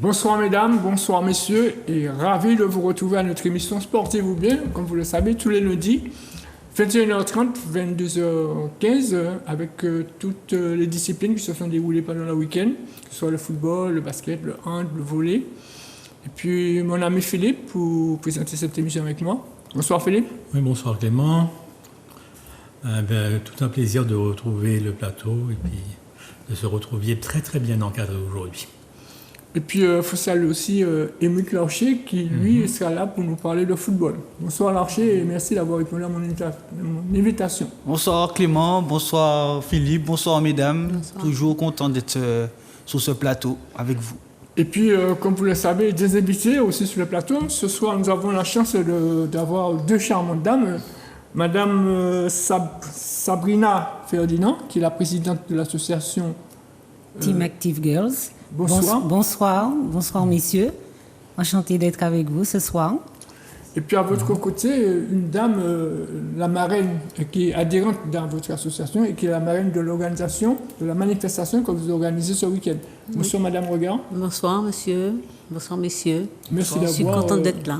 Bonsoir mesdames, bonsoir messieurs, et ravi de vous retrouver à notre émission Sportive ou bien, comme vous le savez, tous les lundis, 21h30, 22h15, avec toutes les disciplines qui se sont déroulées pendant le week-end, que ce soit le football, le basket, le hand, le volley. Et puis mon ami Philippe pour présenter cette émission avec moi. Bonsoir Philippe. Oui, bonsoir Clément. Tout un plaisir de retrouver le plateau et puis de se retrouver très très bien encadré aujourd'hui. Et puis il faut saluer aussi Émile Larcher qui lui sera là pour nous parler de football. Bonsoir Larcher et merci d'avoir répondu à mon invitation. Bonsoir Clément, bonsoir Philippe, bonsoir mesdames. Bonsoir. Toujours content d'être sur ce plateau avec vous. Et puis, comme vous le savez, des invités aussi sur le plateau. Ce soir, nous avons la chance d'avoir deux charmantes dames. Madame Sabrina Ferdinand, qui est la présidente de l'association Team Active Girls. Bonsoir. Bonsoir messieurs. Enchantée d'être avec vous ce soir. Et puis à votre côté, une dame, la marraine, qui est adhérente dans votre association et qui est la marraine de l'organisation, de la manifestation que vous organisez ce week-end. Bonsoir Madame Regard. Bonsoir monsieur, bonsoir messieurs. Merci d'avoir. Je suis contente d'être là.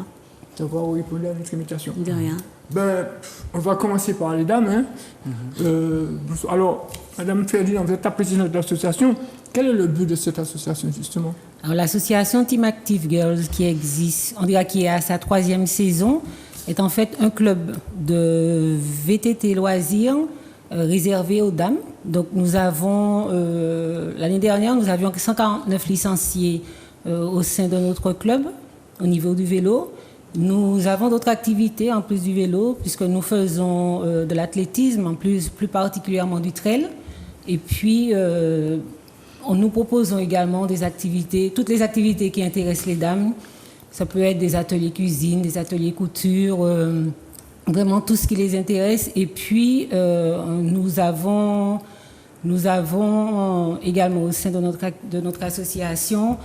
D'avoir répondu à notre invitation. De rien. On va commencer par les dames. Alors, Madame Ferdinand, vous êtes la présidente de l'association. Quel est le but de cette association, justement? Alors, l'association Team Active Girls, qui existe, on dirait qui est à sa 3e saison, est en fait un club de VTT loisirs réservé aux dames. Donc, nous avons, l'année dernière, nous avions 149 licenciés au sein de notre club, au niveau du vélo. Nous avons d'autres activités en plus du vélo, puisque nous faisons de l'athlétisme, en plus particulièrement du trail. Et puis, nous proposons également des activités, toutes les activités qui intéressent les dames. Ça peut être des ateliers cuisine, des ateliers couture, vraiment tout ce qui les intéresse. Et puis, nous avons également au sein de notre association,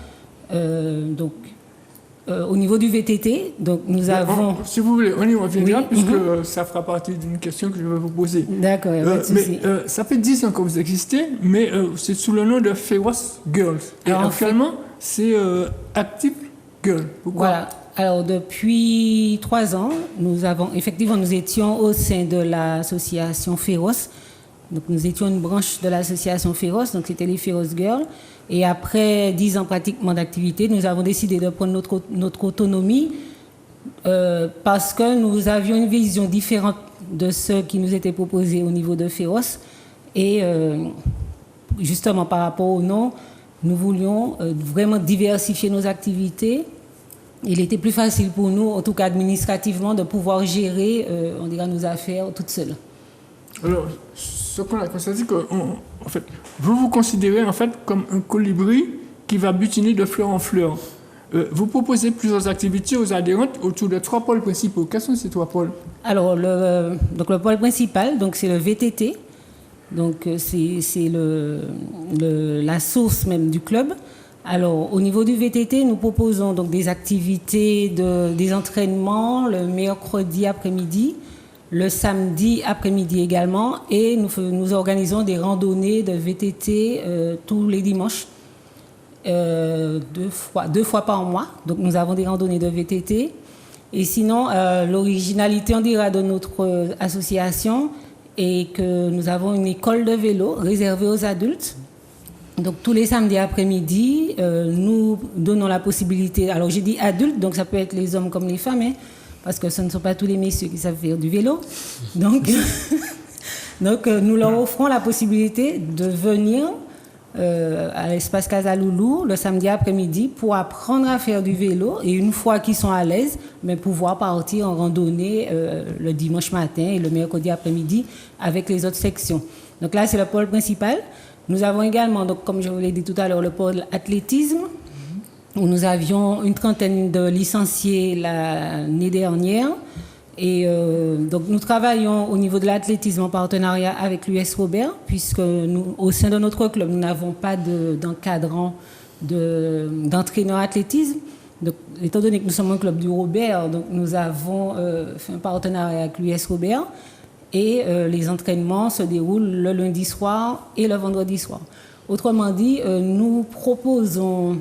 au niveau du VTT, donc nous avons... Si vous voulez, on y reviendra, puisque ça fera partie d'une question que je vais vous poser. D'accord, il n'y a pas de souci. Ça fait 10 ans que vous existez, mais c'est sous le nom de Feroz Girls. Et alors, actuellement, c'est Active Girls. Pourquoi? Voilà. Alors, depuis 3 ans, nous étions au sein de l'association Féroce. Donc, nous étions une branche de l'association Féroce, donc c'était les Feroz Girls. Et après 10 ans pratiquement d'activité, nous avons décidé de prendre notre autonomie parce que nous avions une vision différente de ce qui nous était proposé au niveau de Féroce. Et justement par rapport au nom, nous voulions vraiment diversifier nos activités. Il était plus facile pour nous, en tout cas administrativement, de pouvoir gérer nos affaires toutes seules. Alors, ce qu'on a constaté, que en fait, vous vous considérez en fait comme un colibri qui va butiner de fleur en fleur. Vous proposez plusieurs activités aux adhérentes autour de 3 pôles principaux. Quels sont ces 3 pôles? Alors, le pôle principal, donc c'est le VTT. Donc, c'est la source même du club. Alors, au niveau du VTT, nous proposons donc des activités, des entraînements le mercredi après-midi, le samedi après-midi également, et nous organisons des randonnées de VTT tous les dimanches, 2 fois par mois. Donc nous avons des randonnées de VTT. Et sinon, l'originalité, on dira, de notre association est que nous avons une école de vélo réservée aux adultes. Donc tous les samedis après-midi, nous donnons la possibilité, alors j'ai dit adultes, donc ça peut être les hommes comme les femmes, parce que ce ne sont pas tous les messieurs qui savent faire du vélo. Donc nous leur offrons la possibilité de venir à l'espace Casaloulou le samedi après-midi pour apprendre à faire du vélo et une fois qu'ils sont à l'aise, pouvoir partir en randonnée le dimanche matin et le mercredi après-midi avec les autres sections. Donc là, c'est le pôle principal. Nous avons également, donc, comme je vous l'ai dit tout à l'heure, le pôle athlétisme, où nous avions une 30aine de licenciés l'année dernière. Et donc nous travaillons au niveau de l'athlétisme en partenariat avec l'US Robert, puisque nous, au sein de notre club, nous n'avons pas d'encadrant d'entraîneur athlétisme. Donc, étant donné que nous sommes un club du Robert, donc nous avons fait un partenariat avec l'US Robert. Et les entraînements se déroulent le lundi soir et le vendredi soir. Autrement dit, nous proposons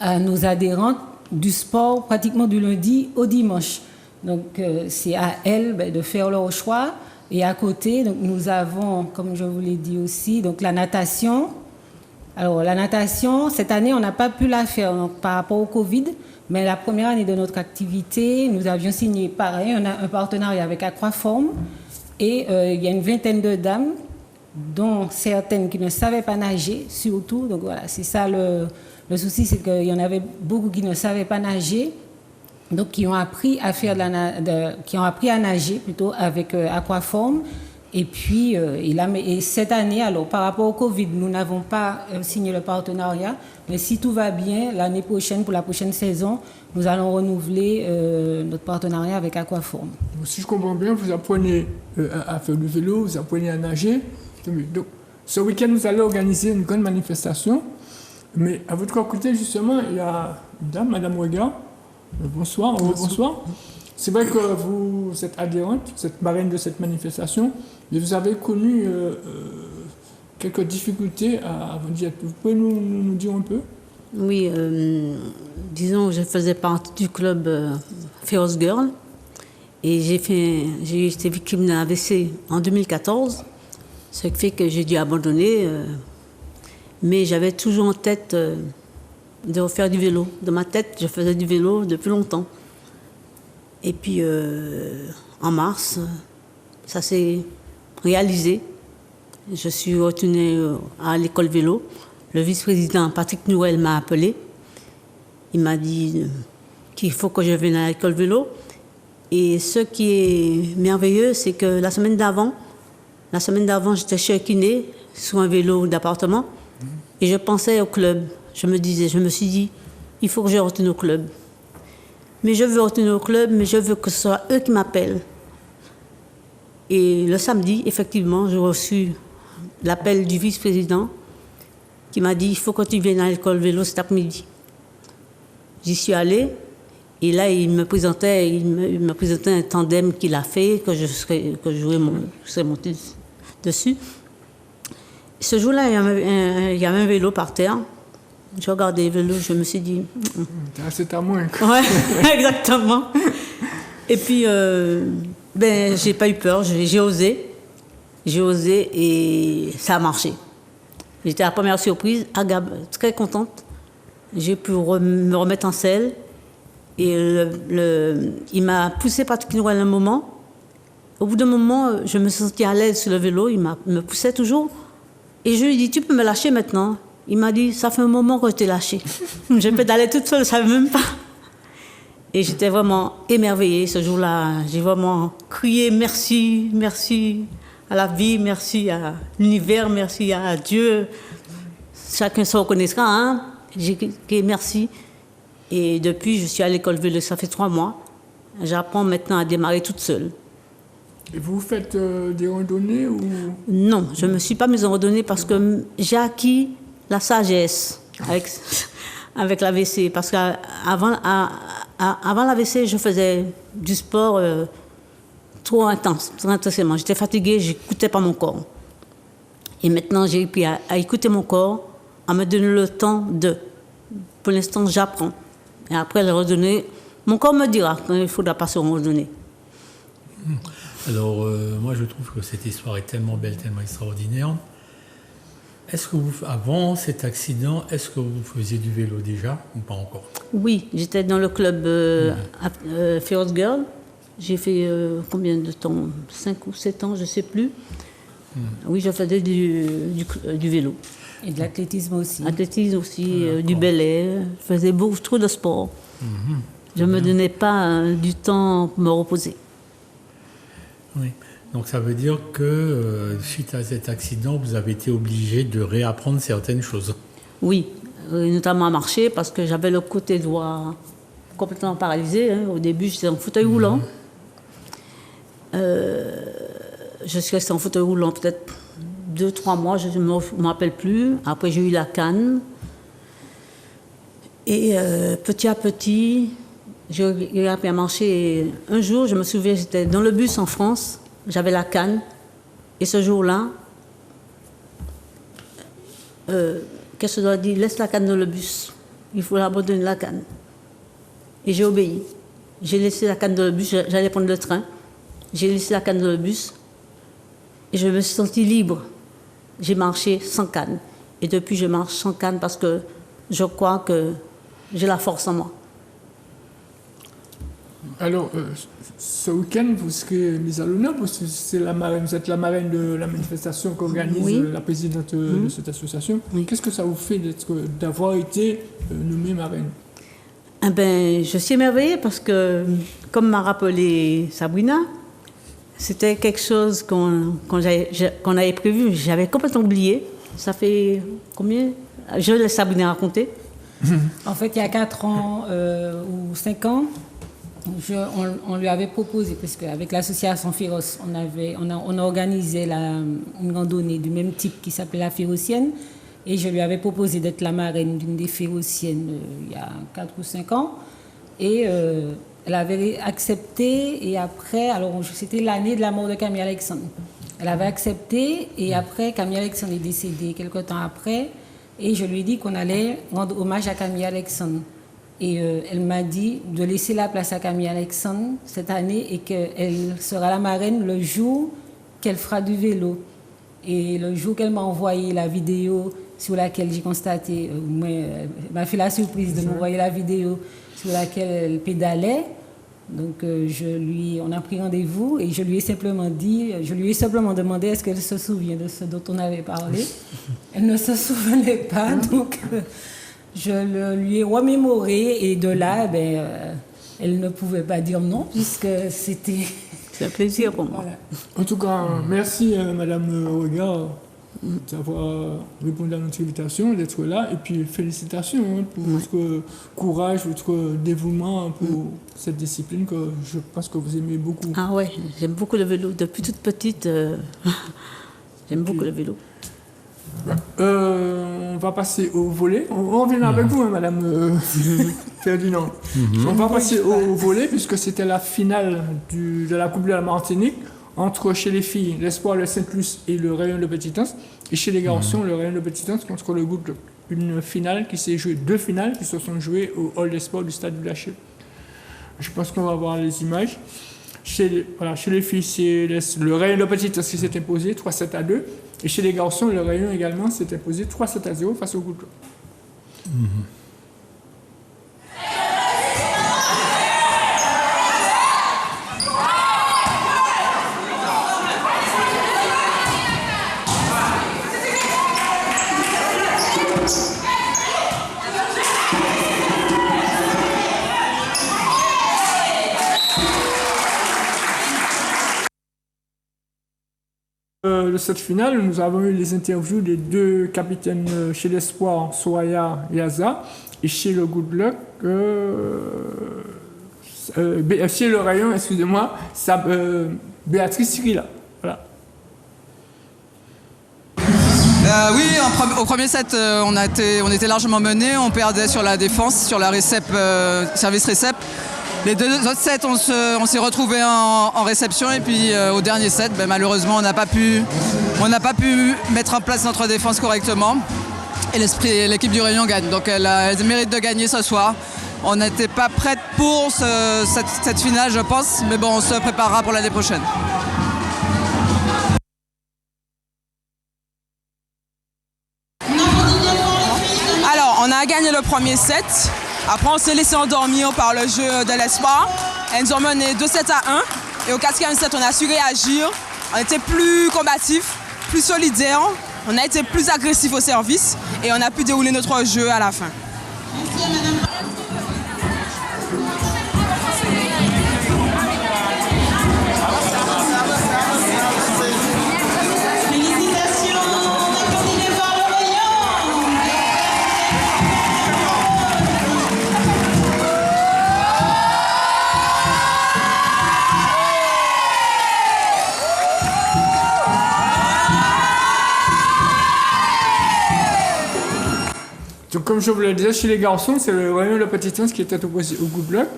à nos adhérentes du sport pratiquement du lundi au dimanche. Donc, c'est à elles de faire leur choix. Et à côté, donc, nous avons, comme je vous l'ai dit aussi, donc, la natation. Alors, la natation, cette année, on n'a pas pu la faire donc, par rapport au Covid. Mais la première année de notre activité, nous avions signé pareil, un partenariat avec Aquaform. Et il y a une vingtaine de dames, dont certaines qui ne savaient pas nager, surtout. Donc voilà, c'est ça le souci, c'est qu'il y en avait beaucoup qui ne savaient pas nager, donc qui ont appris à faire qui ont appris à nager plutôt avec Aquaform. Et puis, et cette année, alors par rapport au Covid, nous n'avons pas signé le partenariat, mais si tout va bien, l'année prochaine, pour la prochaine saison, nous allons renouveler notre partenariat avec Aquaform. Si je comprends bien, vous apprenez à faire du vélo, vous apprenez à nager. Donc, ce week-end, vous allez organiser une grande manifestation. Mais à votre côté, justement, il y a une dame, Madame Wega. Bonsoir. Bonsoir. C'est vrai que vous êtes adhérente, vous êtes marraine de cette manifestation, mais vous avez connu quelques difficultés avant d'y être. Vous pouvez nous dire un peu? Oui, disons, je faisais partie du club Feroz Girl et j'ai été victime d'un AVC en 2014, ce qui fait que j'ai dû abandonner, mais j'avais toujours en tête de refaire du vélo. Dans ma tête, je faisais du vélo depuis longtemps. Et puis, en mars, ça s'est réalisé. Je suis retournée à l'école vélo. Le vice-président Patrick Noël m'a appelé. Il m'a dit qu'il faut que je vienne à l'école vélo. Et ce qui est merveilleux, c'est que la semaine d'avant, j'étais chez un kiné sur un vélo d'appartement. Et je pensais au club. Je me suis dit, il faut que je retourne au club. Mais je veux retourner au club, mais je veux que ce soit eux qui m'appellent. Et le samedi, effectivement, j'ai reçu l'appel du vice-président qui m'a dit, il faut que tu viennes à l'école vélo cet après-midi. J'y suis allée, et là, il me présentait un tandem qu'il a fait, que je serais montée dessus. Ce jour-là, il y avait un vélo par terre. Je regardais les vélos, je me suis dit... C'est à moi. Ouais, exactement. Et puis, j'ai pas eu peur, j'ai osé. J'ai osé et ça a marché. J'étais à la première surprise, très contente. J'ai pu me remettre en selle. Et il m'a poussé particulièrement un moment. Au bout d'un moment, je me sentais à l'aise sur le vélo, il me poussait toujours. Et je lui ai dit, tu peux me lâcher maintenant? Il m'a dit, ça fait un moment que je t'ai lâché. Je pédalais toute seule, je ne savais même pas. Et j'étais vraiment émerveillée ce jour-là. J'ai vraiment crié merci, merci à la vie, merci à l'univers, merci à Dieu. Chacun se reconnaîtra, hein. J'ai crié merci. Et depuis, je suis à l'école vélo, ça fait 3 mois. J'apprends maintenant à démarrer toute seule. Et vous faites des randonnées ou... Non, je ne me suis pas mise en randonnée parce que j'ai acquis la sagesse avec l'AVC. Parce qu'avant l'AVC, je faisais du sport trop intense, très intensément. J'étais fatiguée, je n'écoutais pas mon corps. Et maintenant, j'ai appris à écouter mon corps, à me donner le temps de... Pour l'instant, j'apprends. Et après le randonnée, mon corps me dira quand il faudra passer en randonnée. Alors, moi, je trouve que cette histoire est tellement belle, tellement extraordinaire. Est-ce que avant cet accident, est-ce que vous faisiez du vélo déjà ou pas encore? Oui, j'étais dans le club Feroz Girl. J'ai fait combien de temps? 5 ou 7 ans, je ne sais plus. Oui, je faisais du vélo. Et de l'athlétisme aussi. Athlétisme aussi, du ballet. Je faisais trop de sport. Je ne me donnais pas du temps pour me reposer. Oui. Donc ça veut dire que suite à cet accident, vous avez été obligé de réapprendre certaines choses. Oui, notamment à marcher parce que j'avais le côté droit complètement paralysé. Hein. Au début, j'étais en fauteuil roulant. Je suis restée en fauteuil roulant peut-être 2-3 mois, je ne me rappelle plus. Après, j'ai eu la canne. Et petit à petit, j'ai appris à marcher. Et un jour, je me souviens, j'étais dans le bus en France. J'avais la canne. Et ce jour-là, qu'est-ce que je dois dire? Laisse la canne dans le bus. il faut abandonner la canne. Et j'ai obéi. J'ai laissé la canne dans le bus, j'allais prendre le train. J'ai laissé la canne dans le bus et je me suis sentie libre. J'ai marché sans canne. Et depuis, je marche sans canne parce que je crois que j'ai la force en moi. Alors, ce week-end, vous serez mise à l'honneur parce que vous êtes la marraine de la manifestation qu'organise Oui. la présidente de cette association. Oui. Qu'est-ce que ça vous fait d'avoir été nommée marraine? Eh ben, je suis émerveillée parce que, comme m'a rappelé Sabrina, c'était quelque chose qu'on avait prévu. J'avais complètement oublié. Ça fait combien? Je laisse Sabrina raconter. En fait, il y a 4 ans ou 5 ans, on lui avait proposé, parce qu'avec l'association Féroce, on organisait une randonnée du même type qui s'appelait la Férocienne. Et je lui avais proposé d'être la marraine d'une des Férociennes il y a 4 ou 5 ans. Et elle avait accepté. Et après, alors c'était l'année de la mort de Camille Alexandre. Elle avait accepté. Et après, Camille Alexandre est décédée quelque temps après. Et je lui ai dit qu'on allait rendre hommage à Camille Alexandre. Et elle m'a dit de laisser la place à Camille Alexandre cette année et qu'elle sera la marraine le jour qu'elle fera du vélo. Et le jour qu'elle m'a envoyé la vidéo sur laquelle j'ai constaté, elle m'a fait la surprise de m'envoyer la vidéo sur laquelle elle pédalait. Donc on a pris rendez-vous et je lui ai simplement demandé est-ce qu'elle se souvient de ce dont on avait parlé. Elle ne se souvenait pas, donc je lui ai remémoré et de là, elle ne pouvait pas dire non puisque c'était... C'est un plaisir pour moi. Voilà. En tout cas, merci Madame Regard d'avoir répondu à notre invitation, d'être là. Et puis félicitations pour votre courage, votre dévouement pour cette discipline que je pense que vous aimez beaucoup. Ah ouais, j'aime beaucoup le vélo. Depuis toute petite, j'aime beaucoup le vélo. On va passer au volley. On revient avec vous, hein, Madame Ferdinand. On va passer au volley puisque c'était la finale de la Coupe de la Martinique entre chez les filles l'Espoir de Sainte-Luce et le Rayon de Petitance et chez les garçons le Rayon de Petitance contre le groupe. Une finale qui s'est jouée, 2 finales qui se sont jouées au hall des sports du stade du Lachelle. Je pense qu'on va voir les images. Chez les filles, c'est le Rayon de Petitance qui s'est imposé 3-7-2. Et chez les garçons, le Rayon également s'est imposé 3-7-0 face au groupe. De cette finale, nous avons eu les interviews des 2 capitaines chez l'Espoir, Soaya et Aza, et chez le Good Luck, chez le Rayon, excusez-moi, Béatrice Cyrilla. Voilà. Oui, au premier set, on était largement menés, on perdait sur la défense, sur la service récep. Les 2 autres sets, on s'est retrouvés en réception et puis au dernier set, malheureusement, on n'a pas pu mettre en place notre défense correctement et l'équipe du Réunion gagne. Donc elle mérite de gagner ce soir. On n'était pas prête pour cette finale, je pense, mais bon, on se préparera pour l'année prochaine. Alors, on a gagné le premier set. Après, on s'est laissé endormir par le jeu de l'Espoir. Elles nous ont mené 2-7-1. Et au 4e set, on a su réagir. On était plus combatifs, plus solidaires. On a été plus agressifs au service. Et on a pu dérouler notre jeu à la fin. Merci, madame. Donc, comme je vous le disais, chez les garçons, c'est le Rayon de Petitance qui était opposé au Good Luck.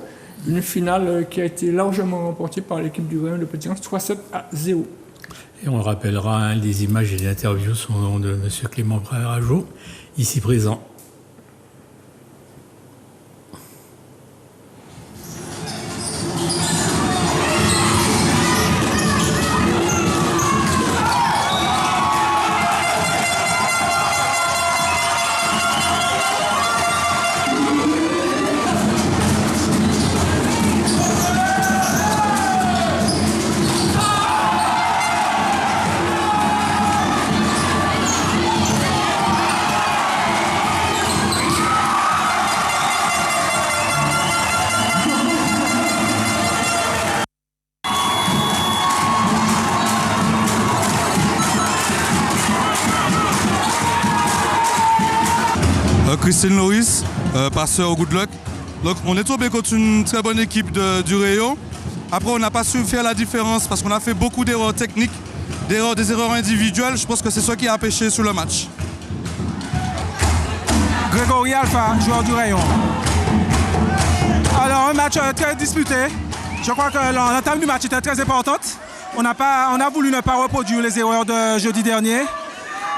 Une finale qui a été largement remportée par l'équipe du Rayon de Petitance, 3-7-0. Et on rappellera, les images et les interviews sont de M. Clément Brarajo, ici présent. Christine Loris, passeur au Good Luck. Donc on est tombé contre une très bonne équipe du Rayon. Après on n'a pas su faire la différence parce qu'on a fait beaucoup d'erreurs techniques, des erreurs individuelles. Je pense que c'est ça qui a pêché sur le match. Grégory Alpha, joueur du Rayon. Alors un match très disputé. Je crois que l'entame du match était très importante. On a voulu ne pas reproduire les erreurs de jeudi dernier.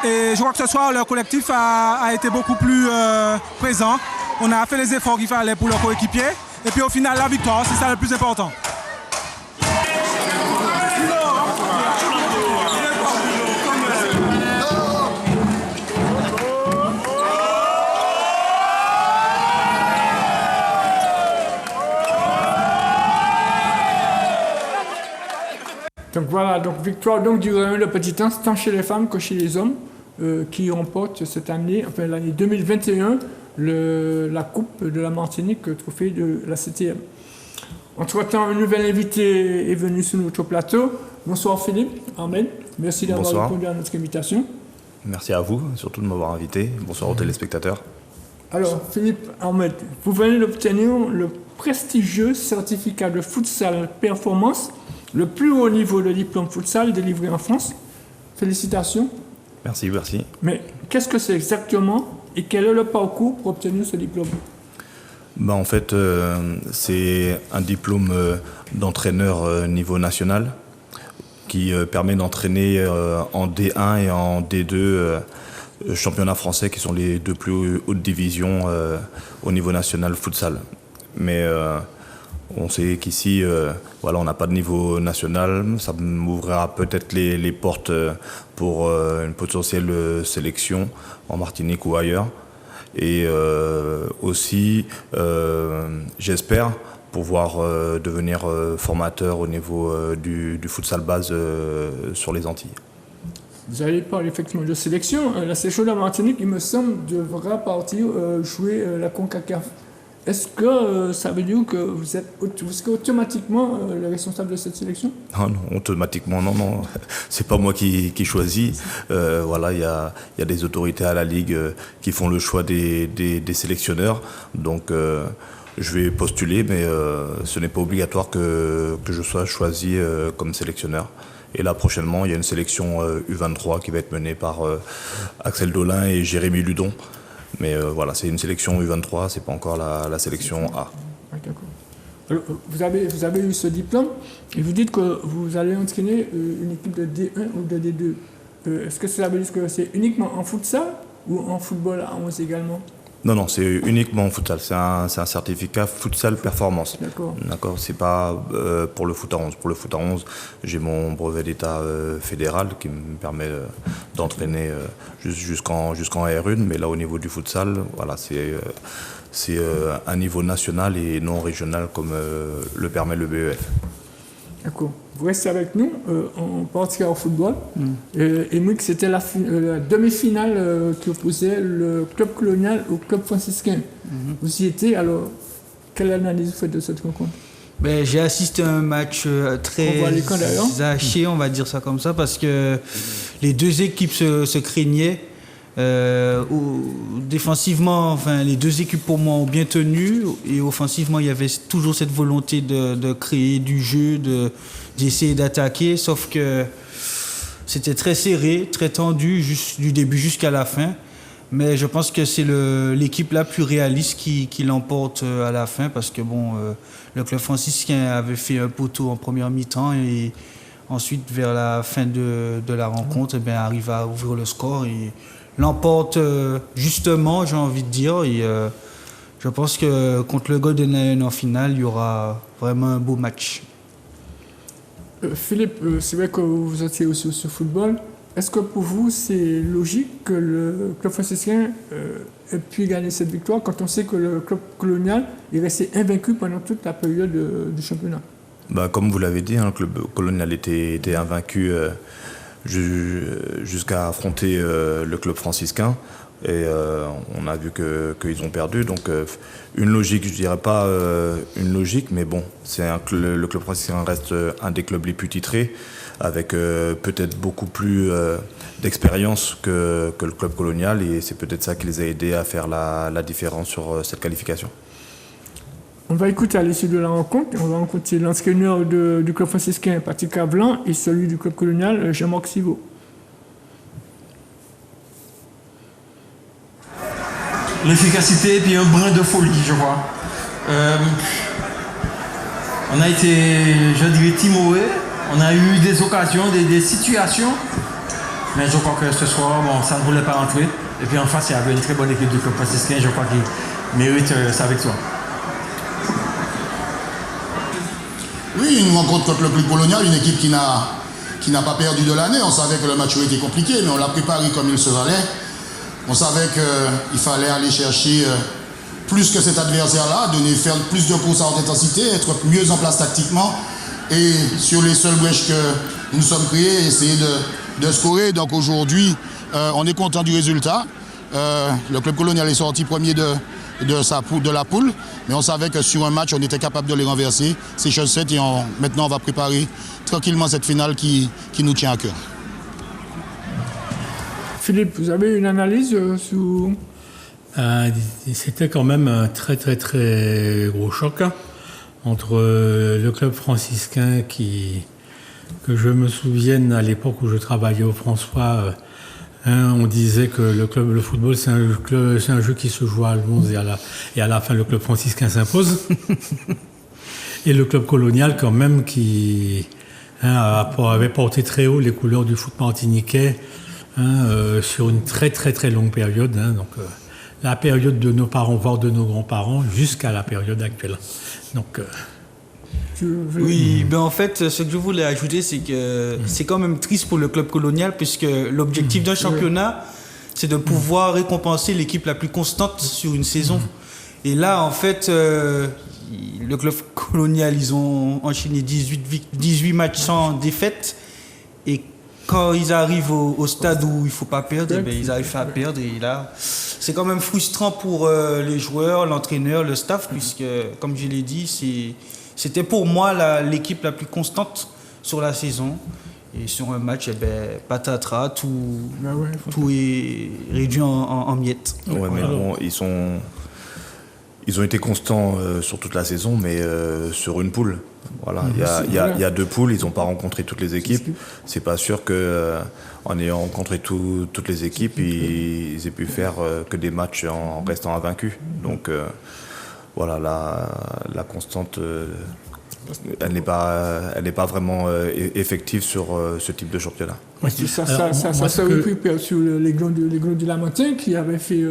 Et je crois que ce soir, le collectif a été beaucoup plus présent. On a fait les efforts qu'il fallait pour leurs coéquipiers. Et puis au final, la victoire, c'est ça le plus important. Donc voilà, donc victoire donc du Rayon Le Petit Anse, tant chez les femmes que chez les hommes, qui remportent cette année, enfin l'année 2021, la Coupe de la Martinique, trophée de la CTM. Entre-temps, un nouvel invité est venu sur notre plateau. Bonsoir Philippe, Ahmed. Merci d'avoir répondu à notre invitation. Merci à vous, surtout de m'avoir invité. Bonsoir aux téléspectateurs. Alors, Philippe Ahmed, vous venez d'obtenir le prestigieux certificat de futsal performance, le plus haut niveau de diplôme futsal délivré en France. Félicitations. Merci, merci. Mais qu'est-ce que c'est exactement et quel est le parcours pour obtenir ce diplôme? En fait, c'est un diplôme d'entraîneur niveau national qui permet d'entraîner en D1 et en D2 championnats français qui sont les deux plus hautes divisions au niveau national futsal. Mais on sait qu'ici, on n'a pas de niveau national. Ça m'ouvrira peut-être les portes pour une potentielle sélection en Martinique ou ailleurs. Et aussi, j'espère pouvoir devenir formateur au niveau du futsal base sur les Antilles. Vous allez parler effectivement de sélection. La sélection de la Martinique, il me semble, devra partir jouer la CONCACAF. Est-ce que ça veut dire que vous serez automatiquement le responsable de cette sélection? Non, automatiquement, non. C'est pas moi qui choisis. Il y a des autorités à la Ligue qui font le choix des sélectionneurs. Donc, je vais postuler, mais ce n'est pas obligatoire que je sois choisi comme sélectionneur. Et là, prochainement, il y a une sélection U23 qui va être menée par Axel Dolin et Jérémy Ludon. Mais c'est une sélection U23, c'est pas encore la sélection A. Ah, d'accord. Alors, vous avez eu ce diplôme et vous dites que vous allez entraîner une équipe de D1 ou de D2. Est-ce que ça veut dire que c'est uniquement en futsal ou en football à 11 également? Non, c'est uniquement en futsal. C'est un certificat futsal performance. D'accord. C'est pas pour le foot à 11. Pour le foot à 11, j'ai mon brevet d'état fédéral qui me permet d'entraîner jusqu'en R1. Mais là, au niveau du futsal, c'est un niveau national et non régional comme le permet le BEF. D'accord. Vous restez avec nous, on partira au football. Et moi, c'était la demi-finale qui opposait le club colonial au club franciscain. Vous y étiez, alors quelle analyse vous faites de cette rencontre? J'ai assisté à un match très haché, on va dire ça comme ça, parce que les deux équipes se craignaient. Défensivement, les deux équipes pour moi ont bien tenu, et offensivement il y avait toujours cette volonté de créer du jeu, d'essayer d'attaquer, sauf que c'était très serré, très tendu du début jusqu'à la fin. Mais je pense que c'est l'équipe la plus réaliste qui l'emporte à la fin, parce que le club franciscain avait fait un poteau en première mi-temps et ensuite vers la fin de la rencontre arrive à ouvrir le score et l'emporte justement, j'ai envie de dire. Et je pense que contre le Golden Lion en finale, il y aura vraiment un beau match. Philippe, c'est vrai que vous étiez aussi sur football. Est-ce que pour vous, c'est logique que le club franciscain ait pu gagner cette victoire quand on sait que le club colonial est resté invaincu pendant toute la période du championnat? Comme vous l'avez dit, le club colonial était invaincu jusqu'à affronter le club franciscain. Et on a vu qu'ils ont perdu. Donc une logique, je dirais pas une logique, mais le club franciscain reste un des clubs les plus titrés. avec peut-être beaucoup plus d'expérience que le club colonial, et c'est peut-être ça qui les a aidés à faire la différence sur cette qualification. On va écouter à l'issue de la rencontre. On va rencontrer l'entraîneur du club franciscain, Patrick Cavlan, et celui du club colonial, Jean-Marc Sivo. L'efficacité et puis un brin de folie, je crois. On a été, je dirais, timoré. On a eu des occasions, des situations. Mais je crois que ce soir, bon, ça ne voulait pas rentrer. Et puis en face, il y avait une très bonne équipe du club franciscain. Je crois qu'il mérite sa victoire. Oui, une rencontre contre le club colonial, une équipe qui n'a pas perdu de l'année. On savait que le match était compliqué, mais on l'a préparé comme il se valait. On savait qu'il fallait aller chercher plus que cet adversaire-là, faire plus de courses à haute intensité, être mieux en place tactiquement et sur les seules brèches que nous nous sommes créés, essayer de scorer. Donc aujourd'hui, on est content du résultat. Le club colonial est sorti premier de la poule, mais on savait que sur un match, on était capable de les renverser. C'est chose faite et maintenant on va préparer tranquillement cette finale qui nous tient à cœur. Philippe, vous avez une analyse sur... C'était quand même un très très très gros choc entre le club franciscain que je me souvienne à l'époque où je travaillais au François, on disait que le football c'est un jeu qui se joue à 11 et à la fin le club franciscain s'impose. Et le club colonial quand même qui avait porté très haut les couleurs du foot martiniquais sur une très très très longue période. Donc la période de nos parents, voire de nos grands-parents, jusqu'à la période actuelle. Donc, oui, ben en fait, ce que je voulais ajouter, c'est que c'est quand même triste pour le club colonial, puisque l'objectif d'un championnat, c'est de pouvoir récompenser l'équipe la plus constante sur une saison. Et là, en fait, le club colonial, ils ont enchaîné 18 matchs sans défaite. Et quand ils arrivent au stade où il ne faut pas perdre, ben, ils arrivent à perdre. Et là, c'est quand même frustrant pour les joueurs, l'entraîneur, le staff, puisque, comme je l'ai dit, c'était pour moi l'équipe la plus constante sur la saison. Et sur un match, patatras, tout est réduit en miettes. Ouais, mais bon, ils ont été constants sur toute la saison, mais sur une poule. Voilà, il y a deux poules, ils n'ont pas rencontré toutes les équipes. C'est pas sûr qu'en ayant rencontré toutes les équipes, ils aient pu faire que des matchs en restant invaincus. Donc voilà, la constante, elle n'est pas vraiment effective sur ce type de championnat. Ouais, ça se récupère sur l'Aiglon du Lamentin qui avait fait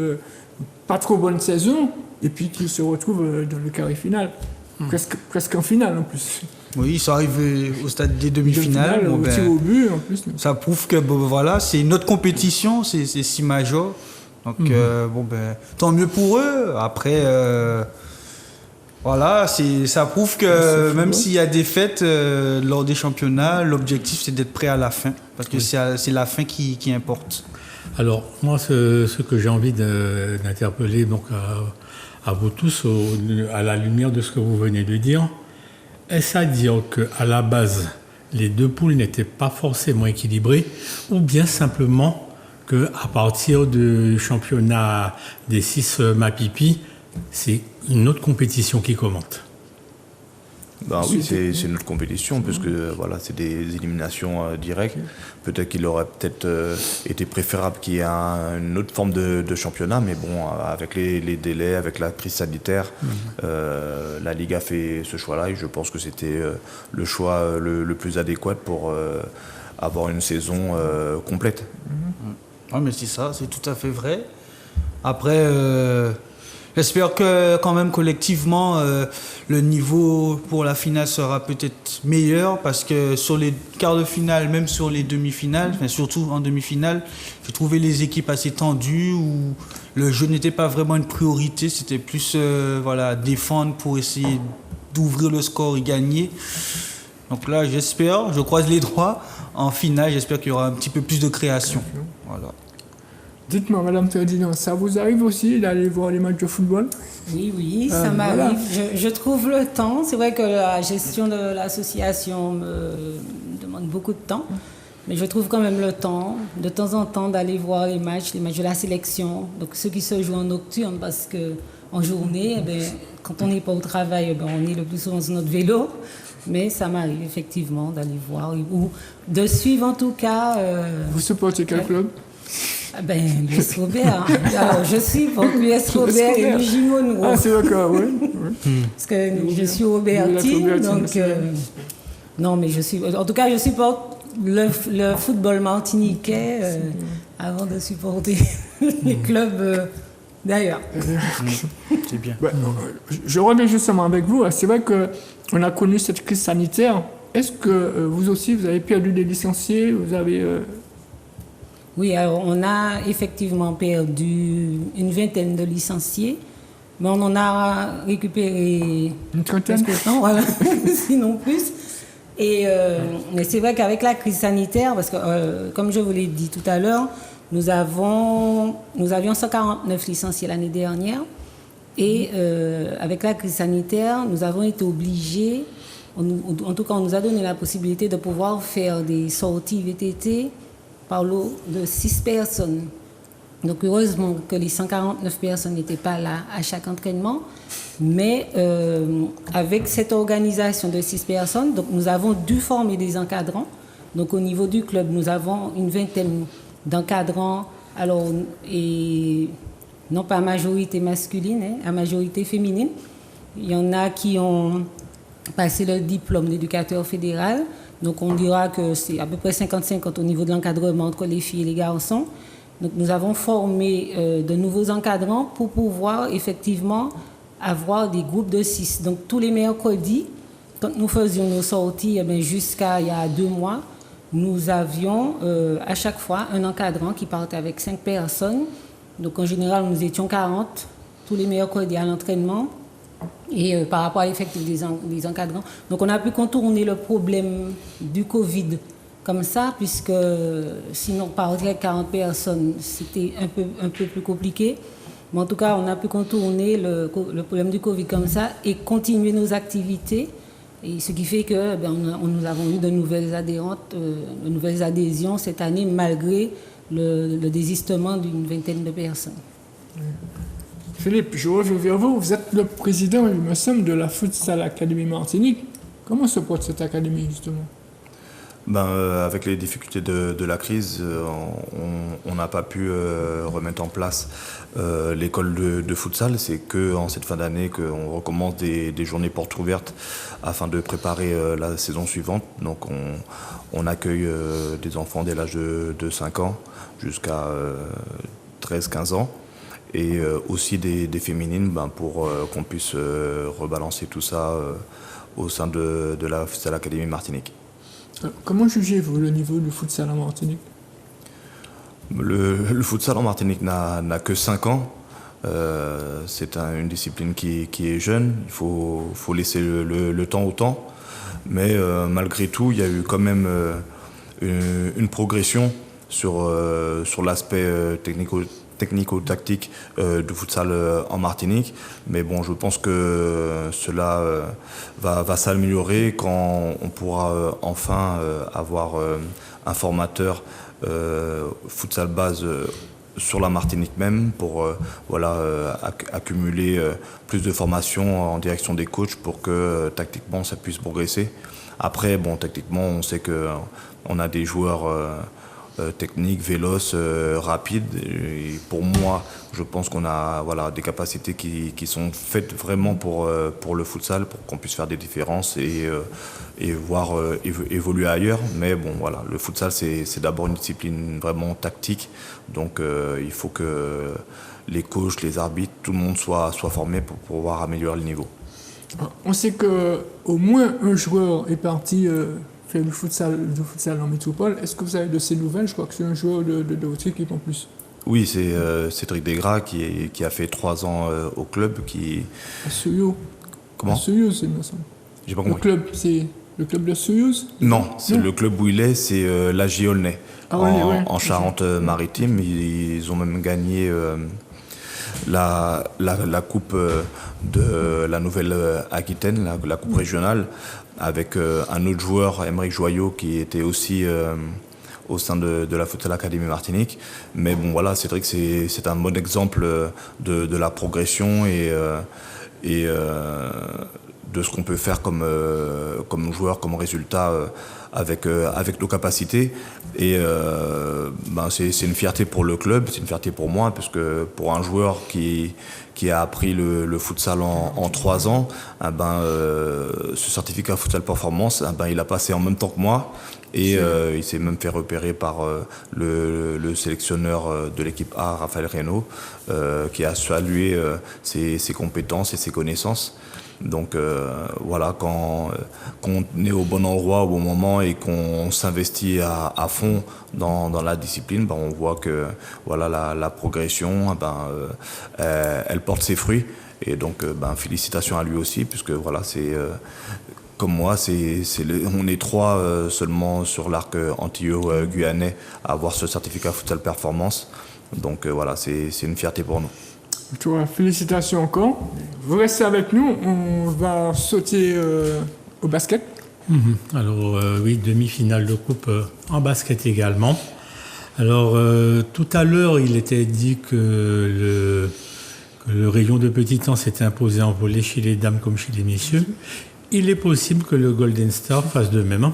pas trop bonne saison et puis qui se retrouve dans le carré final. Presque en finale en plus. Oui, ils sont arrivés au stade des demi-finales. Au tir au but en plus. Ça prouve que voilà, c'est une autre compétition, c'est si major. Donc tant mieux pour eux. Après, voilà, ça prouve que même s'il y a des défaites lors des championnats, l'objectif c'est d'être prêt à la fin, parce que c'est la fin qui importe. Alors moi, ce que j'ai envie d'interpeller donc à vous tous, à la lumière de ce que vous venez de dire, est-ce à dire qu'à la base, les deux poules n'étaient pas forcément équilibrées, ou bien simplement qu'à partir du championnat des 6 Mapipi, c'est une autre compétition qui commente? Oui, c'est une autre compétition, puisque voilà, c'est des éliminations directes. Peut-être qu'il aurait été préférable qu'il y ait une autre forme de championnat, mais bon, avec les délais, avec la crise sanitaire, la Ligue a fait ce choix-là, et je pense que c'était le choix le plus adéquat pour avoir une saison complète. Oui, mais c'est ça, c'est tout à fait vrai. Après, j'espère que quand même collectivement, le niveau pour la finale sera peut-être meilleur, parce que sur les quarts de finale, même sur les demi-finales, enfin surtout en demi-finale, j'ai trouvé les équipes assez tendues, où le jeu n'était pas vraiment une priorité, c'était plus défendre pour essayer d'ouvrir le score et gagner. Donc là, je croise les doigts, en finale, j'espère qu'il y aura un petit peu plus de création. Voilà. Dites-moi, Madame Ferdinand, ça vous arrive aussi d'aller voir les matchs de football? Oui, ça m'arrive. Voilà. Je trouve le temps. C'est vrai que la gestion de l'association demande beaucoup de temps. Mais je trouve quand même le temps, de temps en temps, d'aller voir les matchs de la sélection. Donc ceux qui se jouent en nocturne, parce qu'en journée, quand on n'est pas au travail, on est le plus souvent sur notre vélo. Mais ça m'arrive effectivement d'aller voir, ou de suivre en tout cas... Vous supportez quel club? L'US Robert. Alors, je suis pour l'US Robert et le J-Monroe. Ah, c'est d'accord, oui. Parce que je suis Robertine, donc... non, mais je suis... En tout cas, je supporte le football martiniquais avant de supporter les clubs d'ailleurs. C'est bien. Je reviens justement avec vous. C'est vrai qu'on a connu cette crise sanitaire. Est-ce que vous aussi, vous avez perdu des licenciés? Vous avez... Oui, alors on a effectivement perdu une vingtaine de licenciés, mais on en a récupéré une trentaine, voilà, sinon plus. Et c'est vrai qu'avec la crise sanitaire, parce que comme je vous l'ai dit tout à l'heure, nous avions 149 licenciés l'année dernière, et avec la crise sanitaire, nous avons été obligés, en tout cas on nous a donné la possibilité de pouvoir faire des sorties VTT par lot de 6 personnes. Donc heureusement que les 149 personnes n'étaient pas là à chaque entraînement, mais avec cette organisation de 6 personnes, donc nous avons dû former des encadrants. Donc au niveau du club, nous avons une vingtaine d'encadrants, alors, et non pas à majorité masculine, à majorité féminine. Il y en a qui ont passé le diplôme d'éducateur fédéral. Donc on dira que c'est à peu près 50-50 au niveau de l'encadrement entre les filles et les garçons. Donc nous avons formé de nouveaux encadrants pour pouvoir effectivement avoir des groupes de 6. Donc tous les mercredis, quand nous faisions nos sorties, jusqu'à il y a 2 mois, nous avions à chaque fois un encadrant qui partait avec 5 personnes. Donc en général, nous étions 40 tous les mercredis à l'entraînement. Et par rapport à l'effectif des encadrants. Donc on a pu contourner le problème du Covid comme ça, puisque sinon partir avec 40 personnes, c'était un peu plus compliqué. Mais en tout cas, on a pu contourner le problème du Covid comme ça et continuer nos activités. Et ce qui fait que nous avons eu de nouvelles adhérentes, de nouvelles adhésions cette année, malgré le désistement d'une vingtaine de personnes. Philippe, je reviens vers vous. Vous êtes le président, il me semble, de la Futsal Académie Martinique. Comment se porte cette académie, justement? Avec les difficultés de la crise, on n'a pas pu remettre en place l'école de futsal. C'est qu'en cette fin d'année qu'on recommence des journées portes ouvertes afin de préparer la saison suivante. Donc on accueille des enfants dès l'âge de 5 ans jusqu'à 13-15 ans. Et aussi des féminines pour qu'on puisse rebalancer tout ça au sein de la Futsal Académie Martinique. Comment jugez-vous le niveau du futsal en Martinique? Le futsal en Martinique n'a que 5 ans. C'est une discipline qui est jeune. Il faut laisser le temps au temps. Mais malgré tout, il y a eu quand même une progression sur l'aspect technico-tactique du futsal en Martinique. Mais bon, je pense que cela va s'améliorer quand on pourra enfin avoir un formateur futsal base sur la Martinique même pour accumuler plus de formations en direction des coachs pour que tactiquement ça puisse progresser. Après, tactiquement, on sait qu'on a des joueurs techniques, véloces, rapides. Et pour moi, je pense qu'on a des capacités qui sont faites vraiment pour le futsal, pour qu'on puisse faire des différences et voir évoluer ailleurs. Mais le futsal, c'est d'abord une discipline vraiment tactique. Donc il faut que les coachs, les arbitres, tout le monde soit formé pour pouvoir améliorer le niveau. On sait qu'au moins un joueur est parti faire du futsal en métropole. Est-ce que vous avez de ces nouvelles? Je crois que c'est un joueur de votre équipe en plus. Oui, c'est Cédric Desgras qui a fait 3 ans au club. À Soyouz. Comment? À Soyouz, il me semble. J'ai pas compris. Le club, c'est le club de Soyouz? Non, c'est le club où il est, c'est l'AJ Aulnay, en Charente-Maritime. Ils ont même gagné la coupe de la Nouvelle-Aquitaine, la coupe régionale, avec un autre joueur, Aymeric Joyot, qui était aussi au sein de la Futsal Academy Martinique. Mais bon, voilà, c'est vrai que c'est un bon exemple de la progression et de ce qu'on peut faire comme joueur, comme résultat avec nos capacités. Et c'est une fierté pour le club, c'est une fierté pour moi, parce que pour un joueur qui a appris le futsal en 3 ans, ce certificat Futsal Performance, il a passé en même temps que moi. Et il s'est même fait repérer par le sélectionneur de l'équipe A, Raphaël Reynaud, qui a salué ses compétences et ses connaissances. Donc voilà, quand on est au bon endroit au bon moment et qu'on s'investit à fond dans la discipline, on voit que voilà, la progression, elle porte ses fruits. Et donc félicitations à lui aussi, puisque voilà, c'est comme moi, on est 3 seulement sur l'arc antillais-guyanais à avoir ce certificat Futsal Performance. Donc voilà, c'est une fierté pour nous. Félicitations encore. Vous restez avec nous, on va sauter au basket. Alors oui, demi-finale de coupe en basket également. Alors tout à l'heure, il était dit que le rayon de petit temps s'était imposé en volley chez les dames comme chez les messieurs. Il est possible que le Golden Star fasse de même,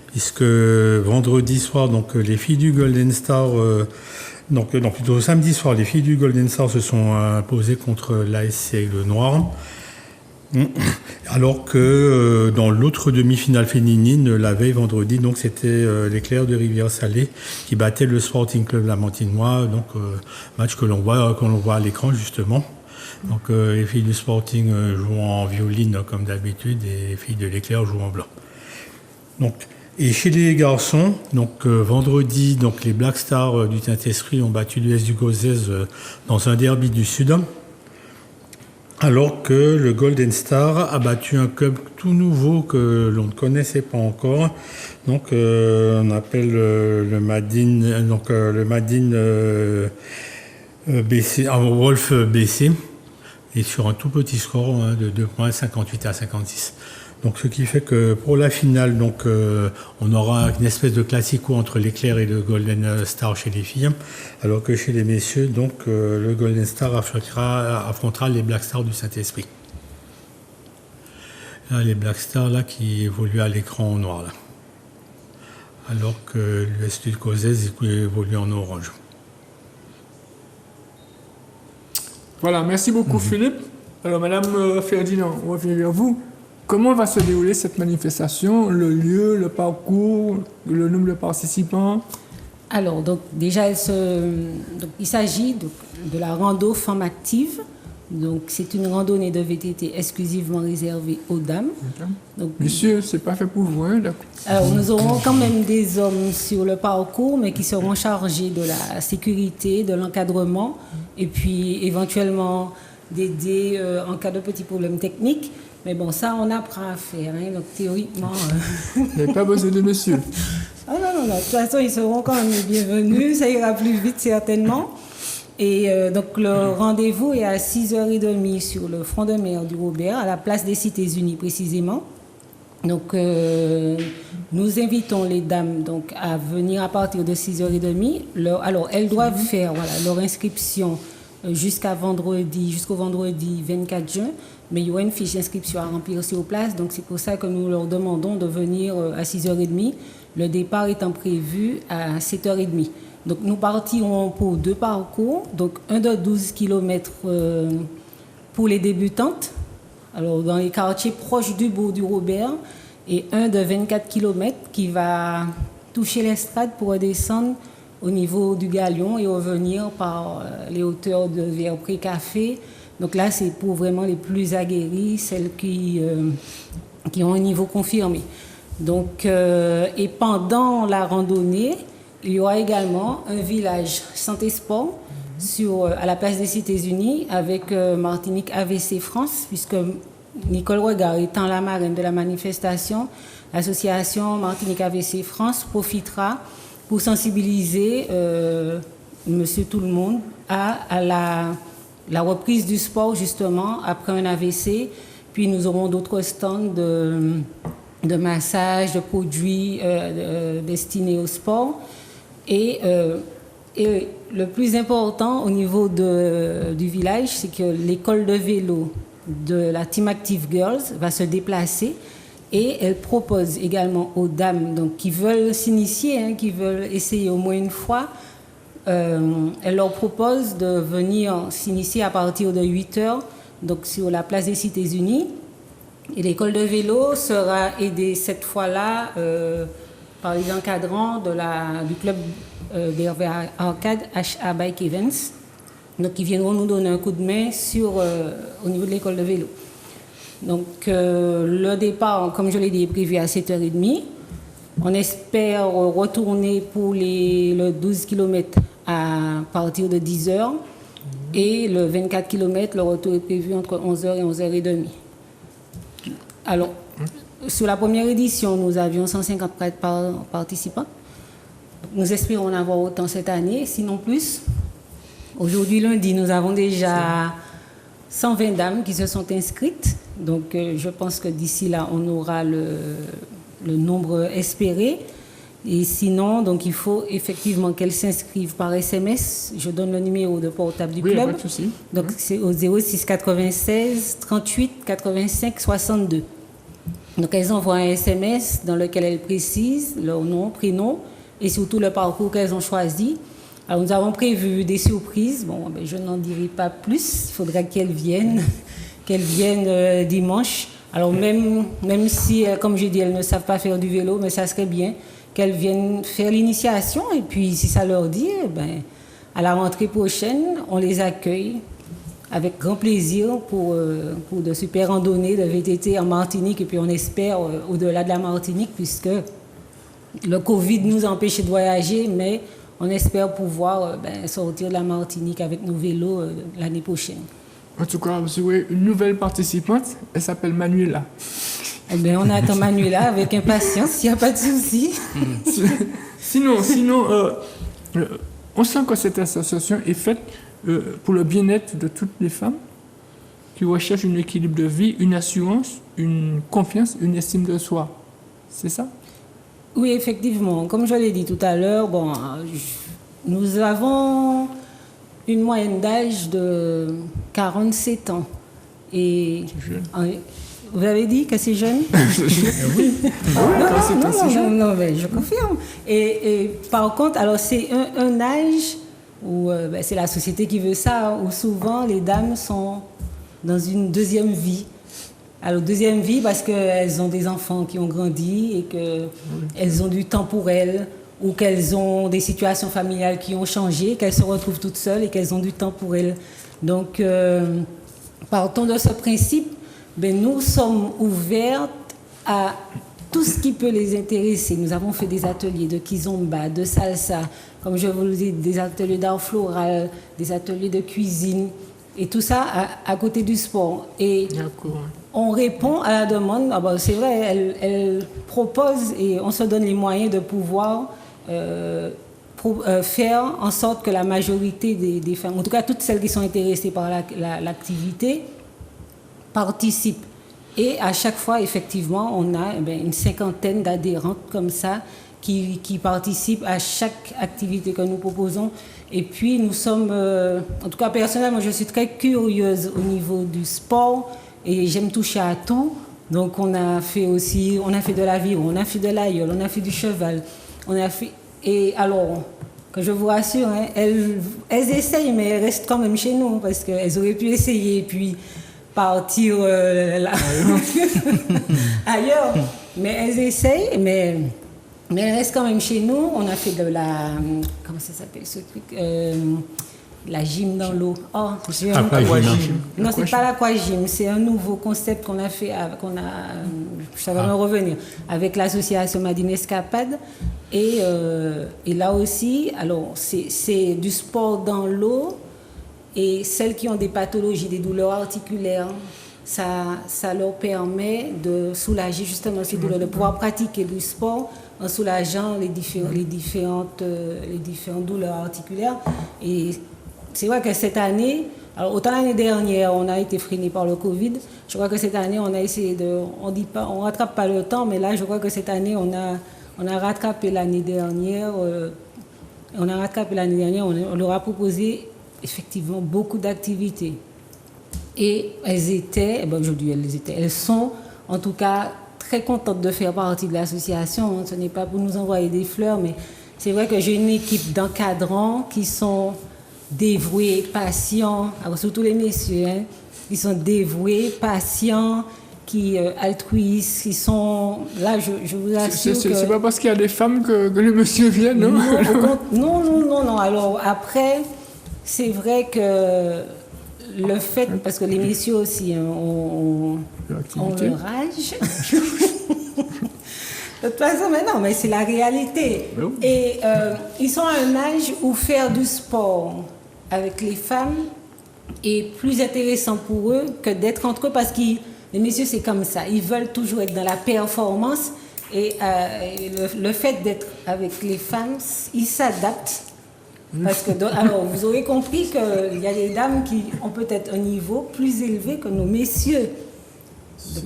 puisque vendredi soir, donc les filles du Golden Star, plutôt samedi soir, les filles du Golden Star se sont imposées contre l'ASC Aigle Noir, alors que dans l'autre demi-finale féminine, la veille vendredi, donc c'était les Clairs de Rivière-Salée qui battaient le Sporting Club Lamantinois, donc match que l'on voit à l'écran justement. Donc les filles du Sporting jouent en violine comme d'habitude et les filles de l'Éclair jouent en blanc. Donc, et chez les garçons, donc vendredi, donc les Black Stars du Saint-Esprit ont battu l'US du Gauzès dans un derby du Sud, alors que le Golden Star a battu un club tout nouveau que l'on ne connaissait pas encore. Donc on appelle le Madine, BC, Wolf BC. Et sur un tout petit score de 2 points, 58 à 56. Donc ce qui fait que pour la finale, donc, on aura une espèce de classico entre l'Éclair et le Golden Star chez les filles, alors que chez les messieurs, donc, le Golden Star affrontera les Black Stars du Saint-Esprit. Là, les Black Stars là, qui évoluent à l'écran en noir, là. Alors que l'US du Gauzès évolue en orange. Voilà, merci beaucoup Philippe. Alors Madame Ferdinand, on revient vers vous. Comment va se dérouler cette manifestation, le lieu, le parcours, le nombre de participants? Alors, donc déjà, il s'agit de la rando Femmes Actives. Donc, c'est une randonnée de VTT exclusivement réservée aux dames. Donc, Monsieur, c'est pas fait pour vous, hein? Alors, nous aurons quand même des hommes sur le parcours, mais qui seront chargés de la sécurité, de l'encadrement, et puis éventuellement d'aider en cas de petits problèmes techniques. Mais bon, ça, on apprend à faire. Hein, donc, théoriquement... Vous n'avez pas besoin de monsieur. Ah non. De toute façon, ils seront quand même les bienvenus. Ça ira plus vite, certainement. Et donc, le rendez-vous est à 6h30 sur le front de mer du Robert, à la place des Cités-Unies, précisément. Donc, nous invitons les dames donc, à venir à partir de 6h30. Alors, elles doivent faire leur inscription jusqu'au vendredi 24 juin. Mais il y aura une fiche d'inscription à remplir sur place. Donc, c'est pour ça que nous leur demandons de venir à 6h30. Le départ étant prévu à 7h30. Donc, nous partirons pour 2 parcours. Donc, un de 12 km pour les débutantes, alors dans les quartiers proches du bourg du Robert, et un de 24 km qui va toucher l'estrade pour redescendre au niveau du Galion et revenir par les hauteurs de vers Pré-Café. Donc là, c'est pour vraiment les plus aguerris, celles qui ont un niveau confirmé. Donc, et pendant la randonnée, il y aura également un village santé sport à la place des Cités-Unies avec Martinique AVC France, puisque Nicole Regard étant la marraine de la manifestation, l'association Martinique AVC France profitera pour sensibiliser Monsieur Tout-le-Monde à la reprise du sport, justement, après un AVC. Puis nous aurons d'autres stands de massage, de produits destinés au sport. Et le plus important au niveau du village, c'est que l'école de vélo de la Team Active Girls va se déplacer et elle propose également aux dames donc, qui veulent s'initier, qui veulent essayer au moins une fois, elle leur propose de venir s'initier à partir de 8h donc sur la place des Cités-Unies. Et l'école de vélo sera aidée cette fois-là par les encadrants du club d'Hervé Arcade HA Bike Events. Donc, ils viendront nous donner un coup de main au niveau de l'école de vélo. Donc, le départ, comme je l'ai dit, est prévu à 7h30. On espère retourner pour le 12 km à partir de 10h. Et le 24 km, le retour est prévu entre 11h et 11h30. Alors, sur la première édition, nous avions 154 participants. Nous espérons en avoir autant cette année, sinon plus. Aujourd'hui, lundi, nous avons déjà 120 dames qui se sont inscrites. Donc, je pense que d'ici là, on aura le nombre espéré. Et sinon, donc, il faut effectivement qu'elles s'inscrivent par SMS. Je donne le numéro de portable du club. Pas de souci. Donc, c'est au 06 96 38 85 62. Donc, elles envoient un SMS dans lequel elles précisent leur nom, prénom et surtout le parcours qu'elles ont choisi. Alors, nous avons prévu des surprises. Bon, je n'en dirai pas plus. Il faudra qu'elles viennent dimanche. Alors, même si, comme j'ai dit, elles ne savent pas faire du vélo, mais ça serait bien qu'elles viennent faire l'initiation. Et puis, si ça leur dit, à la rentrée prochaine, on les accueille avec grand plaisir pour de super randonnées de VTT en Martinique. Et puis, on espère au-delà de la Martinique, puisque le Covid nous a empêchés de voyager, mais on espère pouvoir sortir de la Martinique avec nos vélos l'année prochaine. En tout cas, vous aurez une nouvelle participante, elle s'appelle Manuela. Eh bien, on attend Manuela avec impatience, il n'y a pas de souci. Sinon, on sent que cette association est faite pour le bien-être de toutes les femmes qui recherchent un équilibre de vie, une assurance, une confiance, une estime de soi. C'est ça? Oui, effectivement. Comme je l'ai dit tout à l'heure, nous avons une moyenne d'âge de 47 ans. Et vous avez dit que c'est jeune? Oui. Non, mais je confirme. Et par contre, alors c'est un âge où c'est la société qui veut ça, où souvent les dames sont dans une deuxième vie. Alors, deuxième vie, parce qu'elles ont des enfants qui ont grandi et qu'elles ont du temps pour elles, ou qu'elles ont des situations familiales qui ont changé, qu'elles se retrouvent toutes seules et qu'elles ont du temps pour elles. Donc, partons de ce principe, nous sommes ouvertes à tout ce qui peut les intéresser. Nous avons fait des ateliers de kizomba, de salsa, comme je vous le dis, des ateliers d'art floral, des ateliers de cuisine, et tout ça à côté du sport. Et on répond à la demande. C'est vrai, elle propose et on se donne les moyens de pouvoir faire en sorte que la majorité des femmes, en tout cas toutes celles qui sont intéressées par l'activité, participent. Et à chaque fois, effectivement, on a une cinquantaine d'adhérentes comme ça qui participent à chaque activité que nous proposons. Et puis, nous sommes, en tout cas personnellement, je suis très curieuse au niveau du sport et j'aime toucher à tout. Donc, on a fait de l'aviron, on a fait de l'aïeul, on a fait du cheval, et alors, que je vous rassure, elles essayent, mais elles restent quand même chez nous parce qu'elles auraient pu essayer et puis partir ailleurs. Mais elles essayent, mais elles restent quand même chez nous. On a fait de la... Comment ça s'appelle ce truc la gym dans l'eau. Oh, non, c'est pas l'aquagym, c'est un nouveau concept qu'on a fait, ça va me revenir, avec l'association Madine Escapade. Et là aussi, alors c'est du sport dans l'eau, et celles qui ont des pathologies, des douleurs articulaires, ça leur permet de soulager justement ces douleurs, de pouvoir pratiquer du sport en soulageant les différentes douleurs articulaires. Et c'est vrai que cette année, alors autant l'année dernière, on a été freiné par le Covid. Je crois que cette année, on a essayé on rattrape pas le temps, mais là, je crois que cette année, on a rattrapé l'année dernière. On leur a proposé effectivement beaucoup d'activités. Et elles sont en tout cas très contentes de faire partie de l'association. Ce n'est pas pour nous envoyer des fleurs, mais c'est vrai que j'ai une équipe d'encadrants qui sont dévoués, patients, alors surtout les messieurs, hein, qui sont dévoués, patients, qui altruistes, qui sont... Là, je vous assure que... C'est pas parce qu'il y a des femmes que les messieurs viennent, non? Non. Alors après, c'est vrai que le fait... Parce que les messieurs aussi ont leur âge. De toute façon, mais c'est la réalité. Et ils sont à un âge où faire du sport avec les femmes est plus intéressant pour eux que d'être entre eux, parce que les messieurs, c'est comme ça. Ils veulent toujours être dans la performance. Et le fait d'être avec les femmes, ils s'adaptent. Parce que, alors, vous aurez compris qu'il y a des dames qui ont peut-être un niveau plus élevé que nos messieurs. Donc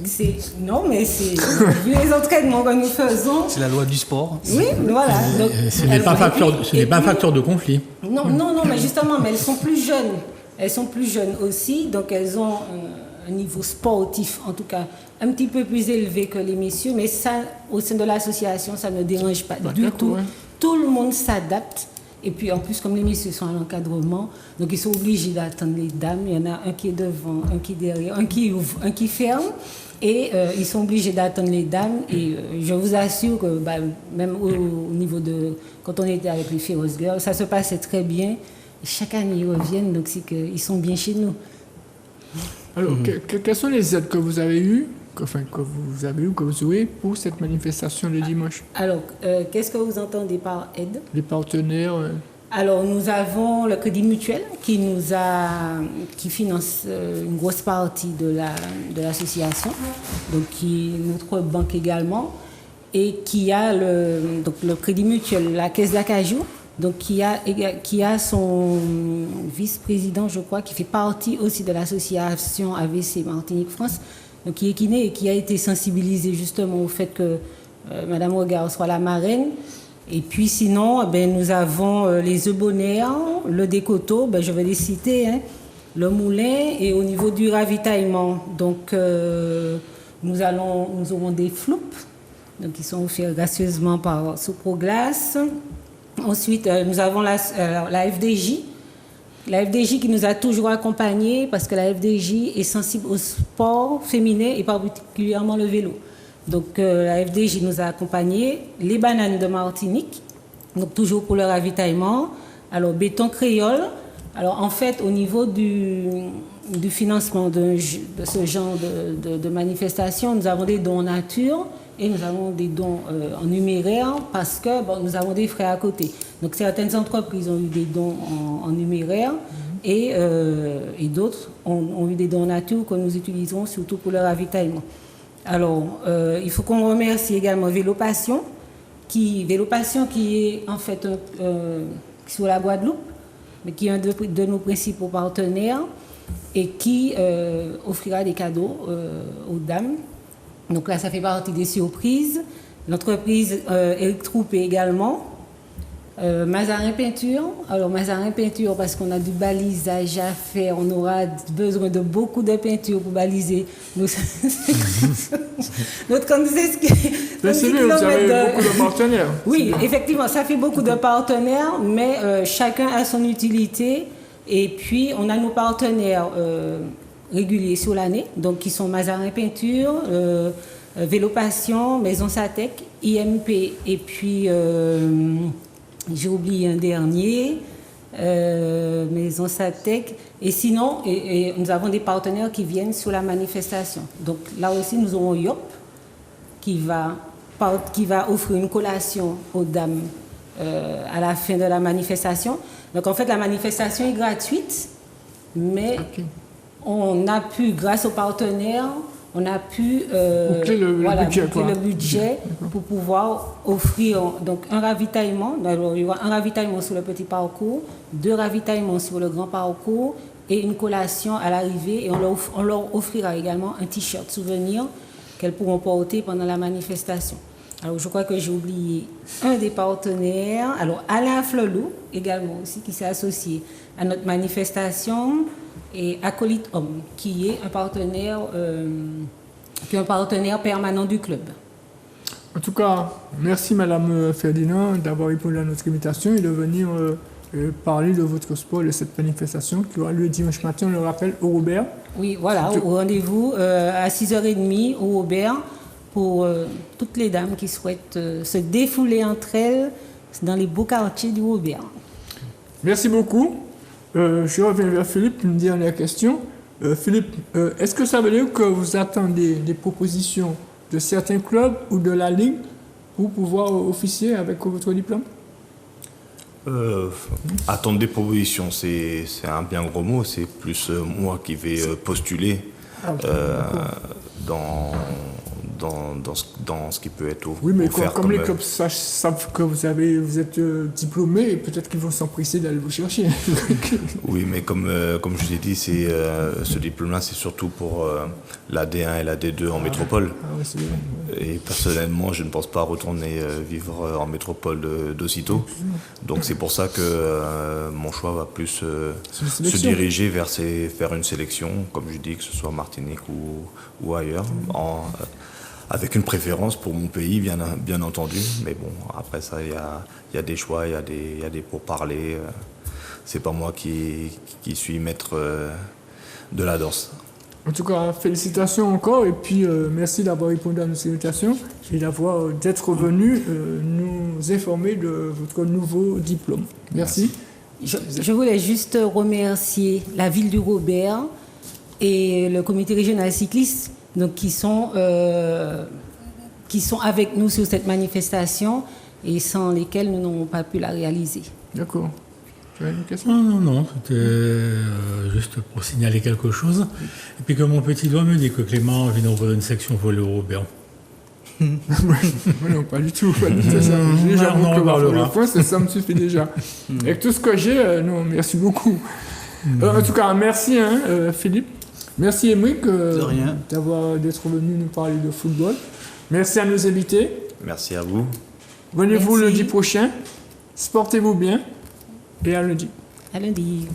non, mais c'est vu les entraînements que nous faisons. C'est la loi du sport. Oui, voilà. Donc, ce n'est pas un facteur de conflit. Non, mais justement, mais elles sont plus jeunes. Elles sont plus jeunes aussi, donc elles ont un niveau sportif, en tout cas, un petit peu plus élevé que les messieurs. Mais ça, au sein de l'association, ça ne dérange pas du tout. Ouais. Tout le monde s'adapte. Et puis en plus, comme les messieurs sont à l'encadrement, donc ils sont obligés d'attendre les dames. Il y en a un qui est devant, un qui est derrière, un qui ouvre, un qui ferme. Et ils sont obligés d'attendre les dames. Et je vous assure que même au niveau de... Quand on était avec les Feroz Girls, ça se passait très bien. Et chaque année, ils reviennent, donc c'est qu'ils sont bien chez nous. Alors, quelles sont les aides que vous avez eues, que vous aurez pour cette manifestation de dimanche? Alors, qu'est-ce que vous entendez par aide? Les partenaires. Alors, nous avons le Crédit Mutuel qui finance une grosse partie de l'association, donc qui est notre banque également, et qui a le Crédit Mutuel, la Caisse d'Acajou, donc qui a son vice-président, je crois, qui fait partie aussi de l'association AVC Martinique France, donc qui est kiné et qui a été sensibilisé justement au fait que Madame Regard soit la marraine. Et puis sinon, nous avons les Eubonnaires, le Décoteau, je vais les citer, hein, le Moulin, et au niveau du ravitaillement, donc nous aurons des floupes, donc qui sont offerts gracieusement par Soproglace. Ensuite, nous avons la FDJ. La FDJ qui nous a toujours accompagnés parce que la FDJ est sensible au sport féminin et particulièrement le vélo. Donc la FDJ nous a accompagnés. Les Bananes de Martinique, donc toujours pour le ravitaillement. Alors Béton Créole. Alors en fait, au niveau du financement de ce genre de manifestation, nous avons des dons en nature. Et nous avons des dons en numéraire parce que nous avons des frais à côté. Donc certaines entreprises ont eu des dons en numéraire et d'autres ont eu des dons en nature que nous utilisons surtout pour le ravitaillement. Alors, il faut qu'on remercie également Vélopassion qui est en fait sur la Guadeloupe, mais qui est un de nos principaux partenaires et qui offrira des cadeaux aux dames. Donc là, ça fait partie des surprises. L'entreprise Eric Troupé également. Mazarin Peinture. Alors Mazarin Peinture, parce qu'on a du balisage à faire, on aura besoin de beaucoup de peinture pour baliser notre 36 C'est bien, vous avez beaucoup de partenaires. Oui, effectivement, ça fait beaucoup de partenaires, mais chacun a son utilité. Et puis, on a nos partenaires réguliers sur l'année, donc qui sont Mazarin Peinture, Vélopassion, Maison Satec, IMP, et puis j'ai oublié un dernier, Maison Satec, et sinon, et nous avons des partenaires qui viennent sur la manifestation. Donc là aussi, nous aurons YOP qui va offrir une collation aux dames à la fin de la manifestation. Donc en fait, la manifestation est gratuite, mais on a pu, grâce aux partenaires, on a pu boucler le budget pour pouvoir offrir donc un ravitaillement. Alors, il y aura un ravitaillement sur le petit parcours, 2 ravitaillements sur le grand parcours et une collation à l'arrivée. Et on leur offrira également un t-shirt souvenir qu'elles pourront porter pendant la manifestation. Alors, je crois que j'ai oublié un des partenaires. Alors, Alain Flelou, également aussi, qui s'est associé à notre manifestation, et Acolyte Homme, qui est un partenaire permanent du club. En tout cas, merci Madame Ferdinand d'avoir répondu à notre invitation et de venir parler de votre sport et de cette manifestation qui aura lieu dimanche matin, on le rappelle, au Robert. Oui, voilà, au rendez-vous à 6h30 au Robert pour toutes les dames qui souhaitent se défouler entre elles dans les beaux quartiers du Robert. Merci beaucoup. Je reviens vers Philippe, une dernière question. Philippe, est-ce que ça veut dire que vous attendez des propositions de certains clubs ou de la Ligue pour pouvoir officier avec votre diplôme? Attendre des propositions, c'est un bien gros mot. C'est plus moi qui vais postuler dans ce qui peut être offert. Oui, mais comme les clubs savent que vous êtes diplômé, peut-être qu'ils vont s'empresser d'aller vous chercher. Oui, mais comme je l'ai dit, ce diplôme-là, c'est surtout pour la D1 et la D2 en métropole. Et personnellement, je ne pense pas retourner vivre en métropole d'aussitôt. Donc c'est pour ça que mon choix va plus se diriger vers une sélection, comme je dis, que ce soit Martinique ou ailleurs, avec une préférence pour mon pays, bien entendu. Mais bon, après ça, il y a des choix, il y a des pourparlers. C'est pas moi qui suis maître de la danse. En tout cas, félicitations encore et puis merci d'avoir répondu à nos invitations et d'être venu nous informer de votre nouveau diplôme. Merci. Je voulais juste remercier la ville du Robert et le comité régional cycliste donc, qui sont avec nous sur cette manifestation et sans lesquels nous n'aurons pas pu la réaliser. D'accord. Tu as une question? Non, c'était juste pour signaler quelque chose. Et puis que mon petit doigt me dit que Clément vient d'ouvrir une section volley au Robert. Non, pas du tout. Ça me suffit déjà. Avec tout ce que j'ai, non, merci beaucoup. En tout cas, merci Philippe. Merci Émeric d'être venu nous parler de football. Merci à nos invités. Merci à vous. Venez-vous lundi prochain. Sportez-vous bien. Et à lundi. À lundi.